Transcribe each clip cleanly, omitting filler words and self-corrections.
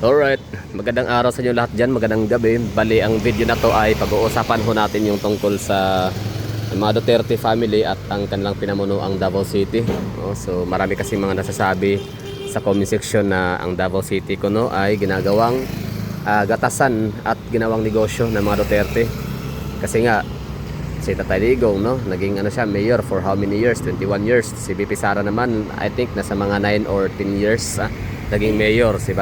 Alright, magandang araw sa inyo lahat dyan, magandang gabi. Bali, ang video na to ay pag-uusapan ho natin yung tungkol sa mga Duterte family at ang kanilang pinamuno ang Davao City. So marami kasi mga nasasabi sa comment section na ang Davao City kuno ay ginagawang gatasan at ginawang negosyo ng mga Duterte. Kasi nga, si Tatay Digong, no, naging siya, mayor for how many years? 21 years. Si BP Sara naman, I think nasa mga 9 or 10 years naging mayor. Si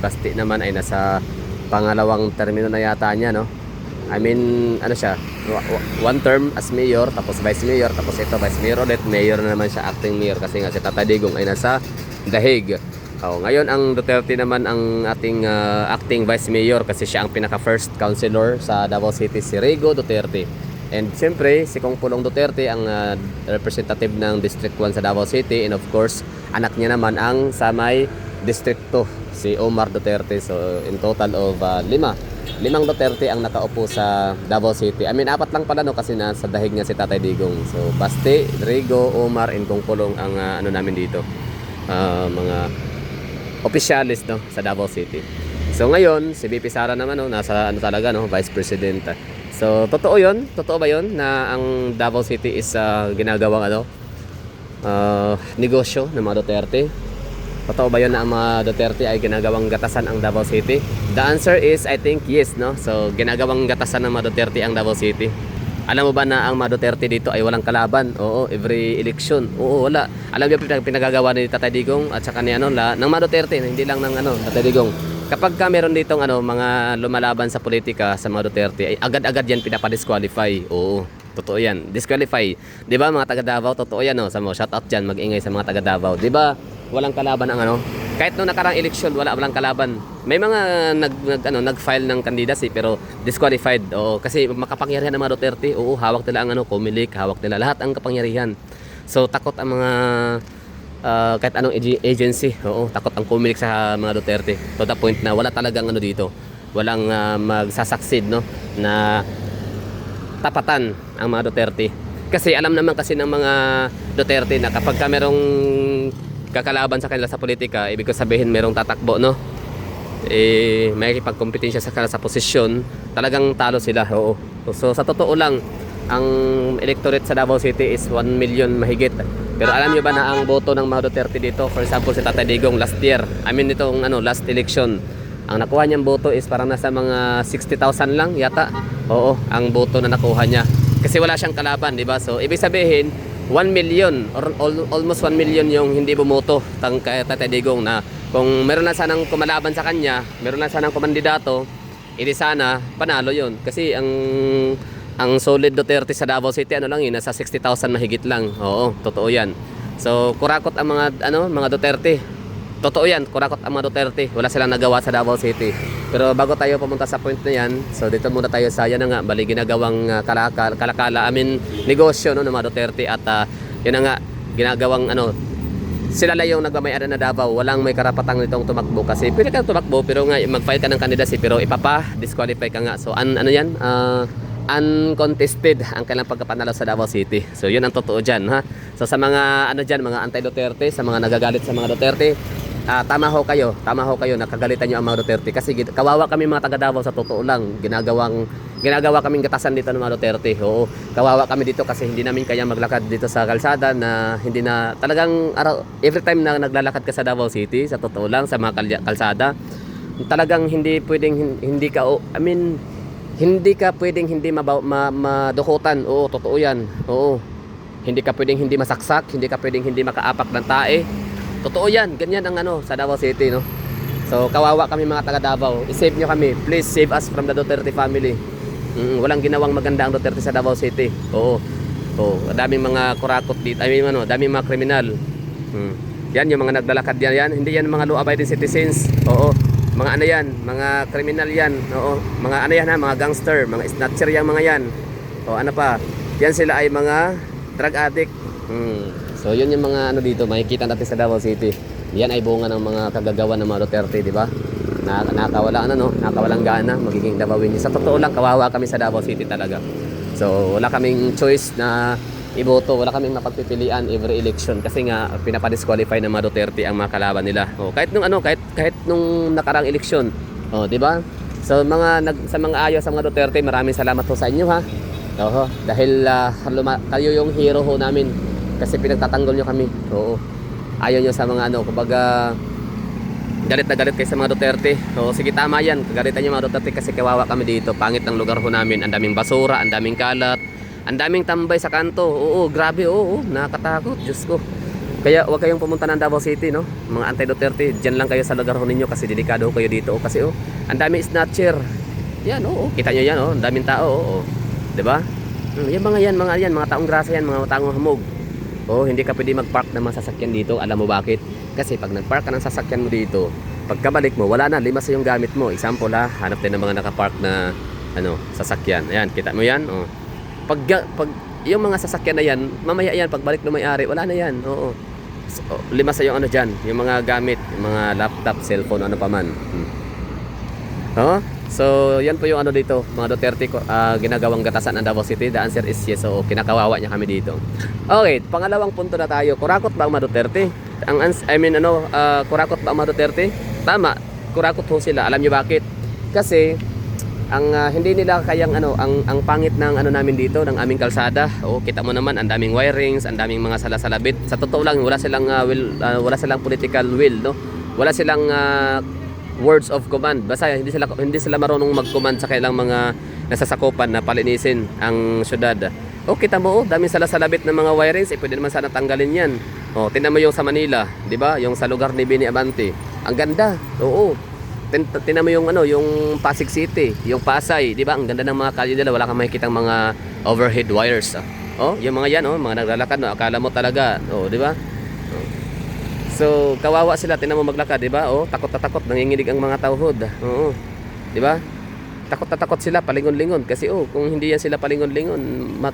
Basti naman ay nasa pangalawang termino na yata niya, no? I mean, siya, one term as mayor, tapos vice mayor, tapos ito vice mayor ulit, mayor na naman siya, acting mayor, kasi nga si Tatay Digong ay nasa Dahig. Ngayon ang Duterte naman ang ating acting vice mayor, kasi siya ang pinaka first councilor sa Davao City, si Rigo Duterte. And siyempre si Kong Pulong Duterte ang representative ng District 1 sa Davao City, and of course anak niya naman ang sa may District 2, si Omar Duterte. So in total of limang Duterte ang nakaupo sa Davao City. I mean, 4 lang pala, no, kasi nasa Dahig nga si Tatay Digong. So Basti, Rigo, Omar, and Kong Pulong ang namin dito, mga opisyalis, no, sa Davao City. So ngayon si BP Sara naman, no, nasa talaga, no, Vice President. So totoo ba yun na ang Davao City is ginagawang negosyo ng mga Duterte? Totoo ba yun na ang mga Duterte ay ginagawang gatasan ang Davao City? The answer is, I think, yes, no? So ginagawang gatasan ng mga Duterte ang Davao City. Alam mo ba na ang mga Duterte dito ay walang kalaban? Oo, every election. Oo, wala. Alam niyo pinagagawa ni Tatay Digong at saka ni ng mga Duterte, hindi lang ng Tatay Digong. Kapag meron ditong mga lumalaban sa politika sa mga Duterte, ay agad-agad yan pinapa-disqualify. Oo, totoo yan. Disqualify. 'Di ba mga taga Davao? Totoo yan, no? Sa mga shout out diyan, mag-ingay sa mga taga Davao. 'Di ba? Walang kalaban ang kahit noong nakarang eleksyon, walang kalaban. May mga nag-file ng candidacy pero disqualified. Oo, kasi makapangyarihan ng mga Duterte. Oo, hawak nila ang Comelec, hawak nila lahat ang kapangyarihan. So takot ang mga kahit anong agency. Oo, takot ang Comelec sa mga Duterte. To the point na wala talagang dito. Walang magsasucceed, no, na tapatan ang mga Duterte. Kasi alam naman kasi ng mga Duterte na kapag merong kakalaban sa kanila sa politika, ibig sabihin merong tatakbo, no, may pagkompetensya sa kanila sa posisyon, talagang talo sila. Oo. So sa totoo lang, ang electorate sa Davao City is 1 million mahigit. Pero alam niyo ba na ang boto ng mga Duterte dito, for example si Tatay Digong last year, I mean itong last election, ang nakuha niyang boto is parang nasa mga 60,000 lang yata. Oo, ang boto na nakuha niya. Kasi wala siyang kalaban, di ba? So ibig sabihin 1 million or almost 1 million yung hindi bumoto kay Tatay Digong, na kung meron na sanang kumalaban sa kanya, meron na sanang kumandidato, hindi sana panalo yon. Kasi ang solid Duterte sa Davao City nasa 60,000 mahigit lang. Oo, totoo yan. So kurakot ang mga Duterte. Totoo yan, kurakot ang mga Duterte. Wala silang nagawa sa Davao City. Pero bago tayo pumunta sa point na yan, so dito muna tayo sa bali ginagawang kalakala, negosyo, no, ng mga Duterte. At yun na nga, ginagawang sila lang yung nagmamayari na Davao. Walang may karapatang nitong tumakbo, kasi pwede kang tumakbo pero nga mag-file ka ng candidacy pero disqualify ka nga. So uncontested ang kailang pagkapanalo sa Davao City. So yun ang totoo dyan, ha. So sa mga mga anti-Duterte, sa mga nagagalit sa mga Duterte, tama ho kayo, nakagalitan nyo ang mga Duterte, kasi kawawa kami mga taga Davao. Sa totoo lang, ginagawa kaming gatasan dito ng mga Duterte. Oo, kawawa kami dito kasi hindi namin kaya maglakad dito sa kalsada, na hindi na talagang every time na naglalakad ka sa Davao City, sa totoo lang, sa mga kalsada, talagang hindi pwedeng hindi ka pwedeng hindi madukutan. Oo, totoo yan. Oo, hindi ka pwedeng hindi masaksak, hindi ka pwedeng hindi makaapak ng tae. Totoo yan, ganyan ang sa Davao City, no. So kawawa kami mga taga Davao, i-save nyo kami, please save us from the Duterte family. Walang ginawang maganda ang Duterte sa Davao City. Oo, daming mga kurakot dito, daming mga kriminal. Yan yung mga naglalakad yan, hindi yan mga law-abiding citizens. Oo, mga yan, mga kriminal yan. Oo, mga mga gangster, mga snatcher yan, mga yan. O pa, yan sila ay mga drug addict. So yun yung mga dito makikita natin sa Davao City. Yan ay bunga ng mga kagagawa ng mga Duterte, di ba? Nakawalang gana magiging Davaoin. Sa totoo lang, kawawa kami sa Davao City talaga. So wala kaming choice na iboto. Wala kaming mapagpipilian every election kasi nga pinapadisqualify ng mga Duterte ang mga kalaban nila. Kahit nung kahit nung nakarang eleksyon, di ba? So sa mga ayaw sa mga Duterte, maraming salamat ho sa inyo ha. Dahil kayo yung hero ho namin kasi pinagtatanggol nyo kami. Ayaw nyo sa mga kumbaga galit na galit kayo sa mga Duterte. Sige, tama yan. Kagalitan nyo mga Duterte kasi kawawa kami dito. Pangit ng lugar ho namin. Ang daming basura, ang daming kalat, ang daming tambay sa kanto. Grabe, nakakatakot. Diyos ko. Kaya huwag kayong pumunta ng Davao City, no? Mga anti-Duterte, dyan lang kayo sa lugar ho ninyo kasi delikado kayo dito. Kasi ang daming snatcher. Yan, kita nyo yan, ang daming tao, diba? Yung mga taong grasa yan, mga taong hamog. Hindi ka pwede mag-park ng mga sasakyan dito. Alam mo bakit? Kasi pag nag-park ka ng sasakyan mo dito, pagkabalik mo, wala na, limas yung gamit mo. Example hanap din ng mga nakapark na sasakyan. Ayan, kita mo yan? Pag yung mga sasakyan na yan, mamaya yan, pagbalik ng may-ari, wala na yan. So, limas yung dyan, yung mga gamit, yung mga laptop, cellphone, ano pa man. So, yan po yung dito, mga Duterte ginagawang gatasan ng Davao City. The answer is yes. So, kinakawawa niya kami dito. Okay, pangalawang punto na tayo. Kurakot ba ang mga Duterte? Kurakot ba ang mga Duterte? Tama, kurakot ho sila. Alam niyo bakit? Kasi hindi nila kayang ang pangit ng namin dito, ng aming kalsada. Kita mo naman, ang daming wirings, ang daming mga salasalabit. Sa totoo lang, wala silang political will, no? Wala silang words of command. Basta hindi sila marunong mag-command sa kailang mga nasasakupan na palinisin ang syudad. Kita mo, daming salasalabit ng mga wirings, pwede naman sana tanggalin yan. Tingnan mo yung sa Manila, 'di ba? Yung sa lugar ni Bini Abante. Ang ganda. Tingnan mo yung Pasig City, yung Pasay, 'di ba? Ang ganda ng mga kalye nila, wala kang makikitang mga overhead wires. Yung mga yan, mga naglalakad, akala mo talaga, 'di ba? So, kawawa sila, tingnan mo maglakad, 'di ba? Takot na takot, nanginginig ang mga tauhod. 'Di ba? Takot na takot sila, palingon-lingon kasi kung hindi yan sila palingon-lingon,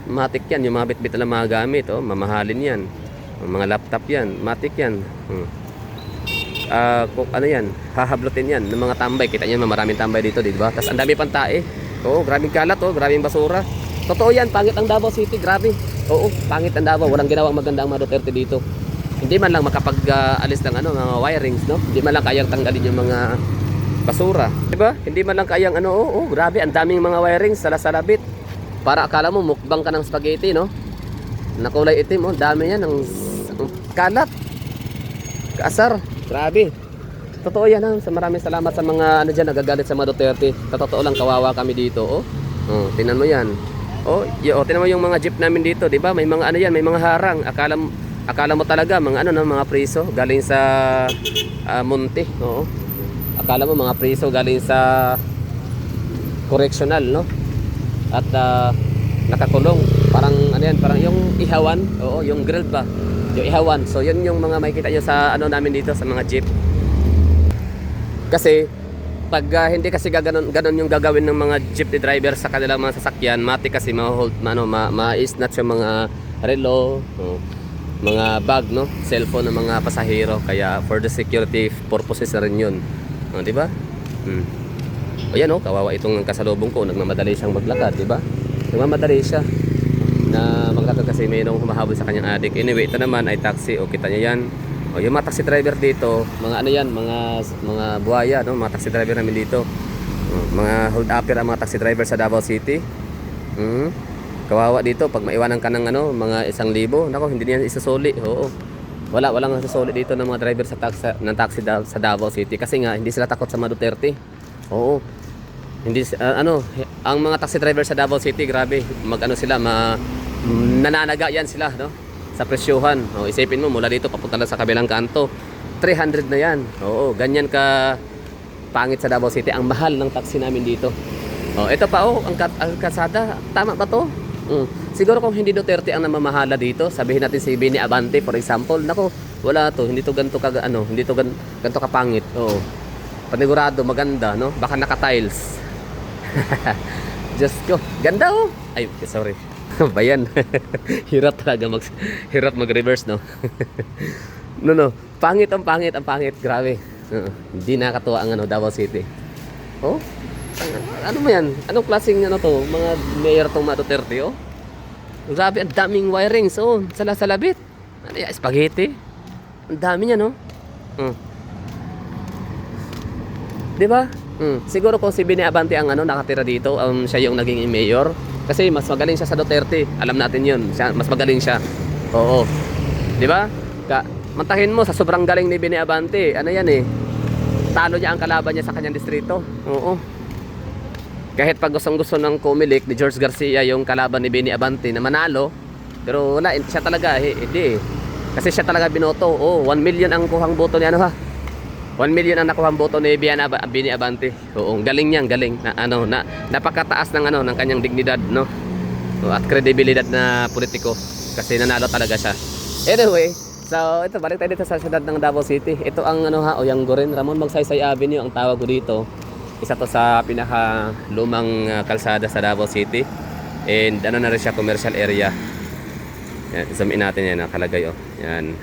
matik yan, yung mga bitbit na mga gamit, mamahalin yan. Mga laptop yan, matik yan. Yan, hahablutin yan ng mga tambay. Kita niyo, maraming tambay dito, 'di ba? Tapos ang dami pang tae. Grabing kalat, grabing basura. Totoo yan, pangit ang Davao City, grabe. Pangit ang Davao, walang ginawang maganda ang mga Duterte dito. Hindi man lang makapag-alis ng mga wirings, no? Hindi man lang kayang tanggalin yung mga basura, 'di ba? Hindi man lang kayang grabe, ang daming mga wirings, salasalabit. Para akala mo mukbang ka ng spaghetti, no? Nakulay itim, dami yan ng kalat. Kaasar, grabe. Totoo yan, maraming salamat sa mga diyan nagagalit sa mga Duterte. Totoo lang, kawawa kami dito, tingnan mo yan. Tingnan mo yung mga jeep namin dito, 'di ba? May mga may mga harang. Akala mo talaga mga mga priso galing sa Monte, Akala mo mga priso galing sa correctional, no? At nakakulong. Parang parang yung ihawan, yung grilled ba? Yung ihawan. So yun yung mga makikita nyo sa namin dito sa mga jeep. Kasi pag hindi kasi ganon yung gagawin ng mga jeepney driver sa kanilang mga sasakyan, mati kasi ma-snatch yung mga relo, mga bag, no, cellphone ng mga pasahero. Kaya for the security purposes na rin yun, di ba? Yan, kawawa itong kasalubong ko, nagmamadali siyang maglakad, di ba? Nagmamadali siya na maglakad kasi mayroong humahabol sa kanyang adik. Anyway, ito naman ay taxi, kita niya yan. Yung mga taxi driver dito, mga mga buhaya, no, mga taxi driver namin dito. Mga hold upper ang mga taxi driver sa Davao City. Kawawa dito pag maiwanan ka ng mga 1,000. Nako, hindi niyan isusuli. Walang isusuli dito ng mga driver ng taxi sa Davao City kasi nga hindi sila takot sa mga Duterte. Hindi ang mga taxi driver sa Davao City, grabe, nananaga yan sila, no? Sa presyuhan. Isipin mo mula dito papunta lang sa kabilang kanto, 300 na yan. Ganyan ka pangit sa Davao City ang mahal ng taxi namin dito. Ito pa ang kalsada, tama ba to? Siguro kung hindi Duterte ang namamahala dito, sabihin natin si Bini Abante for example, nako, wala to, hindi to ganito kapangit. Panigurado maganda, no? Baka naka-tiles. Diyos ko, ganda Ay, sorry. Bayan. Hirap mag-reverse, no? No. Pangit, grabe. Hindi nakakatuwa ang Davao City. Ano mo yan? Anong klaseng to? Mga mayor tong mga Duterte, Grabe, ang daming wirings. Oh, salasalabit. Ano yan, spaghetti. Ang dami niya, no? Di ba? Siguro kung si Bini Abante ang nakatira dito, siya yung naging mayor. Kasi mas magaling siya sa Duterte. Alam natin yun. Mas magaling siya. Oo. Di ba? Mantahin mo, sa sobrang galing ni Bini Abante, ano yan eh, talo niya ang kalaban niya sa kanyang distrito. Oo. Kahit pag gustong-gusto ng Comelec ni George Garcia yung kalaban ni Bini Abante na manalo, pero wala, siya talaga, hindi eh. Kasi siya talaga binoto. Oh, 1 million ang kuhang boto ni 1 million ang nakuhang boto ni Bini Abante. Oo, galing niyan, galing. Napakataas ng kanyang dignidad, no? At kredibilidad na politiko. Kasi nanalo talaga siya. Anyway, so ito, balik tayo dito sa siyudad ng Davao City. Ito ang Oyanggo rin, Ramon Magsaysay Avenue ang tawag ko dito. Isa to sa pinaka lumang kalsada sa Davao City. And na rin siya, commercial area. Yan, zoom in natin yan, nakalagay Yan.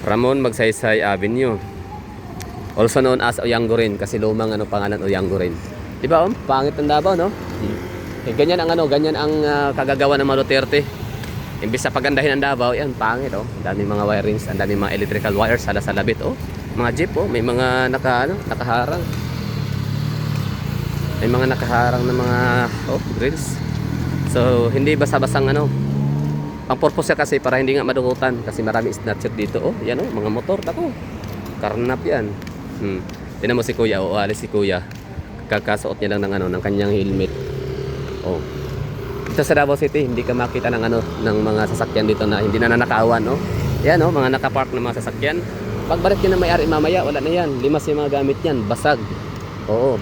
Ramon Magsaysay Avenue. Also known as Oyanggo rin kasi lumang pangalan Oyanggo rin. 'Di ba? Pangit ng Davao, no? Ganyan ang kagagawa ng mga Duterte. Imbis sa pagandahin ng Davao, yan pangit Ang daming mga wirings, ang daming mga electrical wires salasalabit Mga jeep may mga nakaharang. May mga nakaharang na mga grills. So hindi basta-bastang ang purpose kasi para hindi nga madukutan kasi marami snatcher dito yan mga motor karnap yan. Tingnan mo si Kuya alis si Kuya. Kakasuot niya lang ng kanyang helmet. Dito sa Davao City hindi ka makita ng mga sasakyan dito na hindi na nanakawan Yan mga nakapark na mga sasakyan. Pagbalik yun ng may-ari mamaya wala na yan. Limas yung mga gamit yan, basag.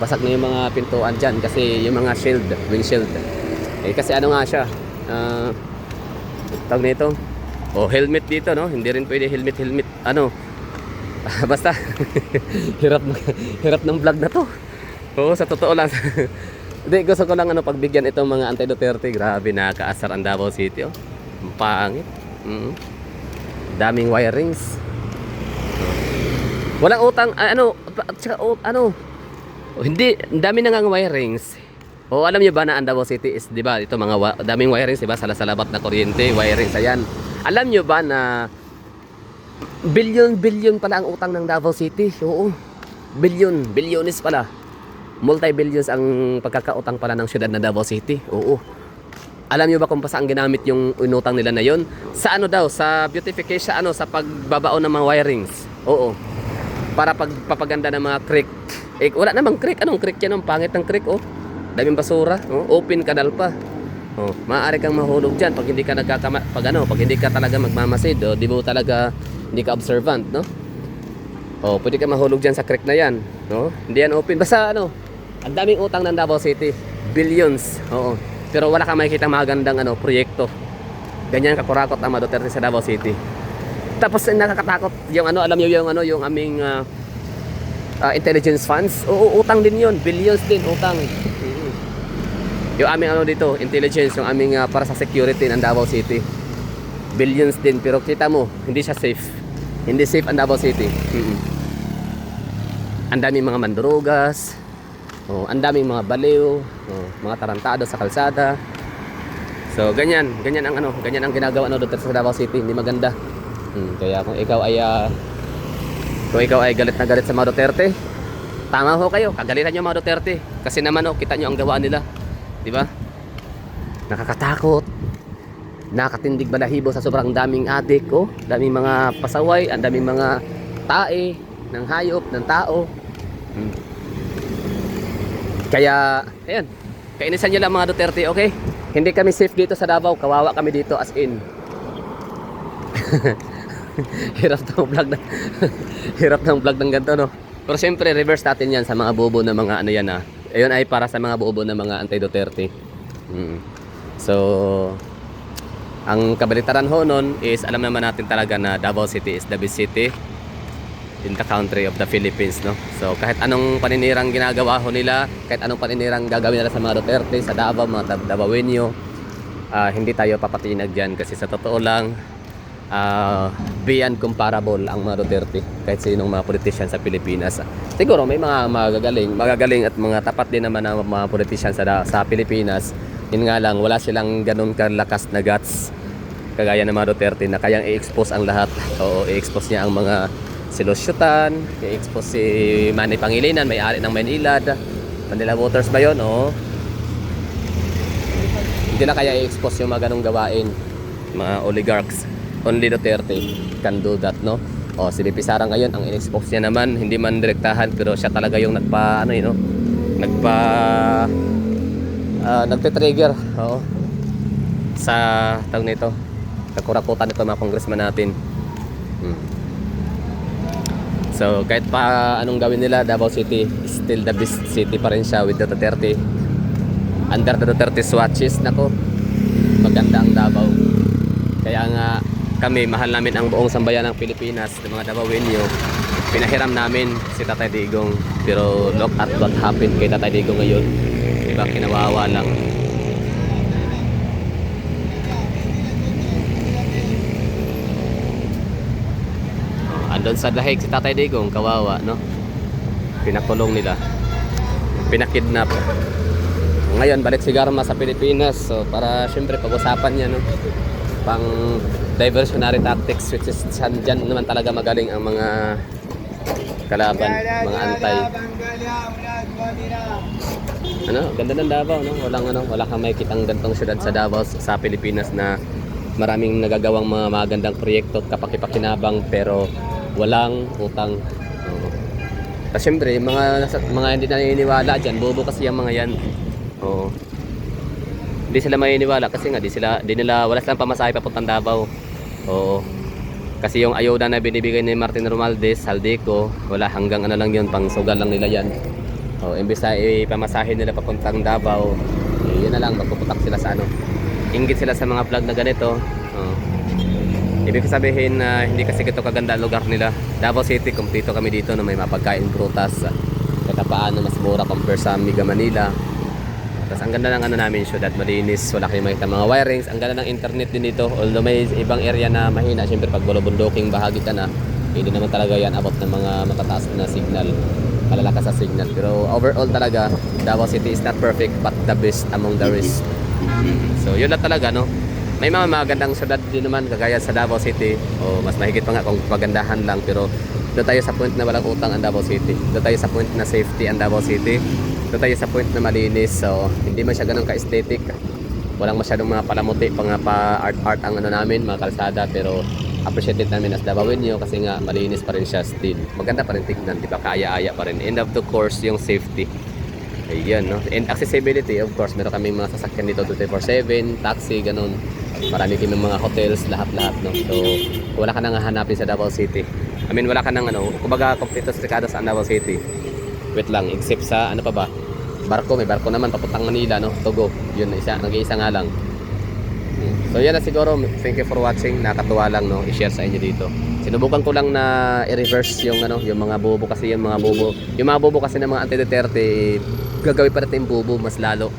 Basag na yung mga pintuan dyan kasi yung mga windshield. Kasi nga siya, tawag nito, helmet dito, no? Hindi rin pwede helmet. Basta, hirap ng vlog na to. Sa totoo lang. Hindi, gusto ko lang pagbigyan itong mga anti-Duterte. Grabe, nakakaasar ang Davao City, Ang pangit. Daming wirings. Walang utang, hindi, ang dami nang wirings. Alam niyo ba na ang Davao City is, di ba, ito daming wirings, di ba, salabat na kuryente, wirings, ayan. Alam niyo ba na billion pala ang utang ng Davao City? Oo, bilyones pala. Multi-billions ang pagkakautang pala ng siyudad na Davao City. Oo. Alam niyo ba kung saan ginamit yung inutang nila na yon? Sa sa beautification, sa pagbabaon ng mga wirings. Oo. Para pagpapaganda ng mga creek. Wala namang creek. Anong creek yan? Ang pangit ng creek, daming basura, open kanal pa. Maaari kang mahulog diyan pag hindi ka pag hindi ka talaga magmamasid, hindi ka observant, no? Pwede ka mahulog diyan sa creek na yan, no? Hindi yan open. Basta ang daming utang ng Davao City, billions. Pero wala kang makikita magandang proyekto. Ganyan kakurakot ang mga Duterte sa Davao City. Tapos nakakatakot yung alam niyo yung aming intelligence funds, utang din yun, billions din utang. Yung aming dito, intelligence, yung aming para sa security ng Davao City, billions din, pero kita mo, hindi siya safe. Hindi safe ang Davao City. Ang daming mga mandurugas, ang daming mga baliw, mga tarantado sa kalsada. So ganyan ang ginagawa Duterte sa Davao City, hindi maganda. Kaya kung ikaw ay galit na galit sa mga Duterte, tama kayo, kagalitan nyo mga Duterte. Kasi naman kita nyo ang gawa nila, di ba? Nakakatakot, nakatindig balahibo sa sobrang daming adik, daming mga pasaway, ang daming mga tae ng hayop, ng tao. Kaya ayan, kainisan nyo lang mga Duterte, okay? Hindi kami safe dito sa Davao, kawawa kami dito as in. Hirap ng vlog ng ganito, no? Pero siyempre reverse natin yan sa mga bobo na mga ayun ay para sa mga bobo na mga anti-Duterte. So ang kabalitaran nun is alam naman natin talaga na Davao City is the best city in the country of the Philippines, no? So kahit anong paninirang ginagawa nila, kahit anong paninirang gagawin nila sa mga Duterte, sa Davao, mga Davaoenyo, hindi tayo papatinag dyan kasi sa totoo lang beyond comparable ang mga Duterte kahit sinong mga politician sa Pilipinas. Siguro may mga magagaling at mga tapat din naman na mga politician sa Pilipinas, Yun nga lang, wala silang ganun kalakas na guts kagaya ng mga Duterte na kayang i-expose ang lahat. O i-expose niya ang mga silusyutan, i-expose si Manny Pangilinan, may-ari ng Maynilad, Manila Waters ba yun? Oo. Hindi na kaya i-expose yung mga ganong gawain, mga oligarchs. Only Duterte can do that, no? O si BP Sara ngayon, ang in-expose niya naman, hindi man direktahan, pero siya talaga yung nagte-trigger, oo, sa tawag nito, kakurakutan nito mga congressman natin. So kahit pa anong gawin nila, Davao City still the best city pa rin siya with the Duterte. Under the Duterte watches, nako, maganda ang Davao. Kaya nga kami, mahal namin ang buong sambayan ng Pilipinas, ng mga Davaoenyo. Pinahiram namin si Tatay Digong, pero look at what happened kay Tatay Digong ngayon. Diba, kinawawa lang. Andun sa Lahig si Tatay Digong, kawawa, no? Pinakulong nila, pinakidnap. Ngayon balik si Garma sa Pilipinas, so para syempre pag-usapan niya, no, pang diversionary tactics, which is dyan naman talaga magaling ang mga kalaban, mga antay. Ganda ng Davao, no? Wala kang makikitang gantong syudad sa Davao, sa Pilipinas, na maraming nagagawang mga magandang proyekto at kapakipakinabang pero walang utang. Tapos syempre, mga hindi naniniwala dyan, bobo kasi yung mga yan. Oo. Hindi sila maniniwala kasi nga wala silang pamasahe papuntang Davao. Oo. Kasi yung ayuda na binibigay ni Martin Romualdez, Saldico, wala, hanggang ano lang yun, pang sugal lang nila yan. Oo, imbes na ipamasahe nila papuntang Davao, yun na lang, magpuputak sila sa inggit sila sa mga vlog na ganito. Ibig sabihin na hindi kasi ito kaganda lugar nila. Davao City, kumpleto kami dito na may mapagkain, prutas, kahit paano mas mura compare sa Mega Manila. Tapos ang ganda ng namin, syudad malinis, wala kayong makita mga wirings. Ang ganda ng internet din dito, although may ibang area na mahina. Siyempre pag bulubunduking bahagi ka na, hindi naman talaga yan abot ng mga matataas na signal, malalakas sa signal. Pero overall talaga, Davao City is not perfect but the best among the rest. So yun lang talaga, no? May mga magandang syudad din naman kagaya sa Davao City, o mas mahigit pa nga kung pagandahan lang, pero doon tayo sa point na walang utang ang Davao City, doon tayo sa point na safety ang Davao City, doon tayo sa point na malinis. So hindi man siya ganun ka-aesthetic, walang masyadong mga palamuti, pa art ang namin, mga kalsada, pero appreciated namin as Davaoenyo kasi nga malinis pa rin siya still, maganda pa rin tignan, di ba, kaaya-aya pa rin. End of the course yung safety. Ayan, no? And accessibility, of course, meron kami mga sasakyan dito 24/7, taxi, ganun. Marami kami mga hotels, lahat-lahat, no? So, wala ka nang hahanapin sa Davao City. I mean, wala ka nang kumbaga, kompleto sa sa Davao City. Wait lang, except sa, ano pa ba? Barko, may barko naman, papuntang Manila, no? Togo, yun, nag-iisa nga lang. So, yan na siguro. Thank you for watching. Nakatuwa lang, no? I-share sa inyo dito. Sinubukan ko lang na i-reverse yung, yung mga bobo kasi, yung mga bobo kasi ng mga anti-Duterte, gagawin pa natin yung bobo mas lalo.